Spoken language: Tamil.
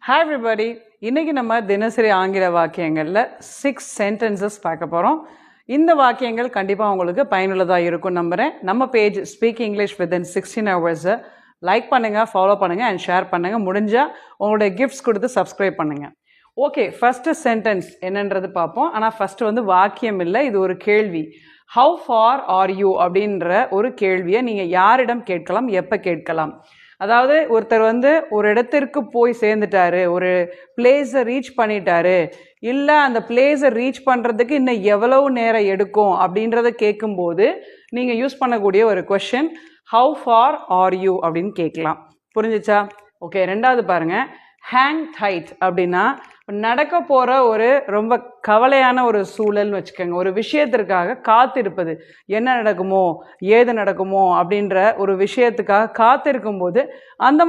Hi everybody. இன்னைக்கு நம்ம தினசரி ஆங்கில வாக்கியங்கள்ல 6 sentences பார்க்க போறோம். இந்த வாக்கியங்கள் கண்டிப்பா உங்களுக்கு பயனுள்ளதா இருக்கும் நம்புறேன். நம்ம page Speak English Within 16 Hours like பண்ணுங்க, ஃபாலோ பண்ணுங்க அண்ட் ஷேர் பண்ணுங்க. முடிஞ்சா உங்களுடைய கிஃப்ட்ஸ் கொடுத்து சப்ஸ்கிரைப் பண்ணுங்க. ஓகே, ஃபர்ஸ்ட் சென்டென்ஸ் என்னன்றது பார்ப்போம். ஆனால் ஃபர்ஸ்ட் வாக்கியம் இல்லை, இது ஒரு கேள்வி. ஹவு ஃபார் ஆர் யூ அப்படின்ற ஒரு கேள்வியை நீங்கள் யாரிடம் கேட்கலாம், எப்போ கேட்கலாம்? அதாவது ஒருத்தர் ஒரு இடத்திற்கு போய் சேர்ந்துட்டாரு, ஒரு பிளேஸை ரீச் பண்ணிட்டாரு, இல்லை அந்த பிளேஸை ரீச் பண்ணுறதுக்கு இன்னும் எவ்வளவு நேரம் எடுக்கும் அப்படின்றத கேட்கும்போது நீங்கள் யூஸ் பண்ணக்கூடிய ஒரு question how for are you அப்படின்னு கேட்கலாம். புரிஞ்சிச்சா? ஓகே, ரெண்டாவது பாருங்க. ஹேங் டைட் அப்படின்னா நடக்க போகிற ஒரு ரொம்ப கவலையான ஒரு சூழல்னு வச்சுக்கோங்க. ஒரு விஷயத்திற்காக காத்திருப்பது, என்ன நடக்குமோ ஏது நடக்குமோ அப்படின்ற ஒரு விஷயத்துக்காக காத்திருக்கும் போது அந்த